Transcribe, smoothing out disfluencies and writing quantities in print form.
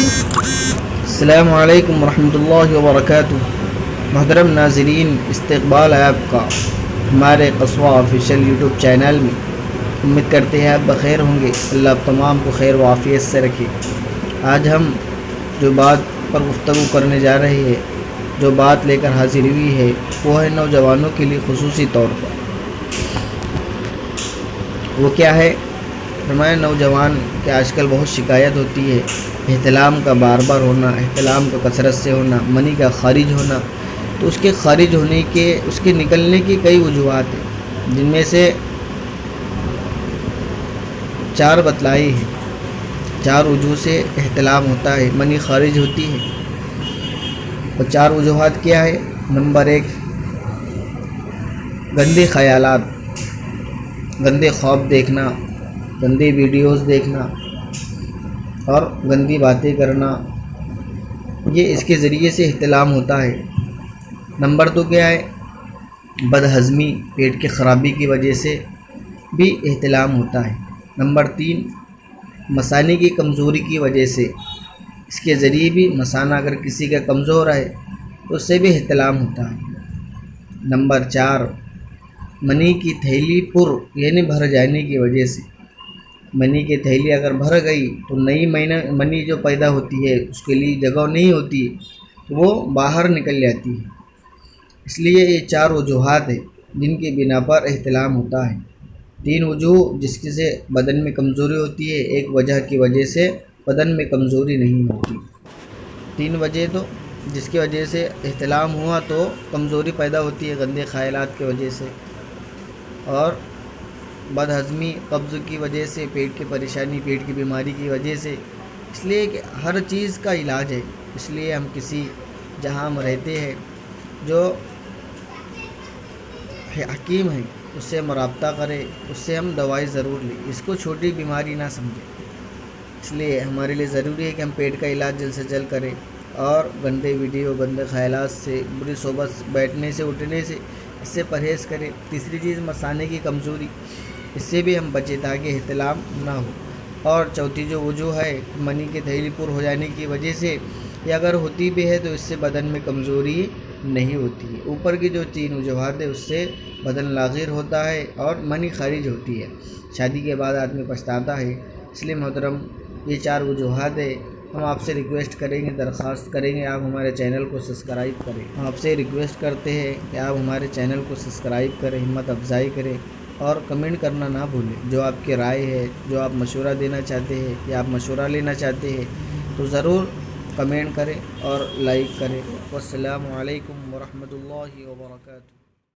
السلام علیکم ورحمۃ اللہ وبرکاتہ۔ محترم ناظرین، استقبال ہے آپ کا ہمارے قصوہ آفیشیل یوٹیوب چینل میں۔ امید کرتے ہیں آپ بخیر ہوں گے۔ اللہ آپ تمام کو خیر و عافیت سے رکھے۔ آج ہم جو بات پر گفتگو کرنے جا رہے ہیں، جو بات لے کر حاضر ہوئی ہے، وہ ہے نوجوانوں کے لیے خصوصی طور پر۔ وہ کیا ہے؟ ہمارے نوجوان کہ آج کل بہت شکایت ہوتی ہے احتلام کا بار بار ہونا، احتلام کا کثرت سے ہونا، منی کا خارج ہونا۔ تو اس کے خارج ہونے کے، اس کے نکلنے کی کئی وجوہات ہیں، جن میں سے 4 بتلائی ہیں۔ 4 وجوہ سے احتلام ہوتا ہے، منی خارج ہوتی ہے۔ اور 4 وجوہات کیا ہے؟ نمبر 1، گندے خیالات، گندے خواب دیکھنا، گندی ویڈیوز دیکھنا اور گندی باتیں کرنا، یہ اس کے ذریعے سے احتلام ہوتا ہے۔ نمبر 2 کیا ہے؟ بد ہضمی، پیٹ کی خرابی کی وجہ سے بھی احتلام ہوتا ہے۔ نمبر 3، مثانے کی کمزوری کی وجہ سے، اس کے ذریعے بھی مثانہ اگر کسی کا کمزور ہے تو اس سے بھی احتلام ہوتا ہے۔ نمبر 4، منی کی تھیلی پر یعنی بھر جانے کی وجہ سے، منی کی تھیلی اگر بھر گئی تو نئی منی جو پیدا ہوتی ہے اس کے لیے جگہ نہیں ہوتی، تو وہ باہر نکل جاتی ہے۔ اس لیے یہ 4 وجوہات ہیں جن کی بنا پر احتلام ہوتا ہے۔ 3 وجوہ جس سے بدن میں کمزوری ہوتی ہے، ایک وجہ کی وجہ سے بدن میں کمزوری نہیں ہوتی۔ 3 وجہ تو جس کی وجہ سے احتلام ہوا تو کمزوری پیدا ہوتی ہے گندے خیالات کی وجہ سے، اور بد ہضمی قبض کی وجہ سے، پیٹ کی پریشانی، پیٹ کی بیماری کی وجہ سے۔ اس لیے کہ ہر چیز کا علاج ہے، اس لیے ہم کسی جہاں ہم رہتے ہیں جو حکیم ہیں اس سے ہم رابطہ کریں، اس سے ہم دوائی ضرور لیں، اس کو چھوٹی بیماری نہ سمجھیں۔ اس لیے ہمارے لیے ضروری ہے کہ ہم پیٹ کا علاج جلد سے جلد کریں، اور گندے ویڈیو، گندے خیالات سے، بری صحبت بیٹھنے سے، اٹھنے سے، اس سے پرہیز کریں۔ تیسری چیز، مثانے کی کمزوری، اس سے بھی ہم بچیں تاکہ احتلام نہ ہو۔ اور چوتھی جو وجوہ ہے، منی کی تھیلی پر ہو جانے کی وجہ سے، یا اگر ہوتی بھی ہے تو اس سے بدن میں کمزوری نہیں ہوتی ہے۔ اوپر کی جو 3 وجوہات ہیں اس سے بدن لاغر ہوتا ہے اور منی خارج ہوتی ہے۔ شادی کے بعد آدمی پچھتاتا ہے۔ اس لیے محترم، یہ 4 وجوہات ہیں۔ ہم آپ سے ریکویسٹ کریں گے، درخواست کریں گے، آپ ہمارے چینل کو سبسکرائب کریں۔ ہم آپ سے ریکویسٹ کرتے ہیں کہ آپ ہمارے چینل کو سبسکرائب کریں، ہمت افزائی کریں اور کمنٹ کرنا نہ بھولیں۔ جو آپ کی رائے ہے، جو آپ مشورہ دینا چاہتے ہیں یا آپ مشورہ لینا چاہتے ہیں تو ضرور کمنٹ کریں اور لائک کریں۔ والسلام علیکم ورحمۃ اللہ وبرکاتہ۔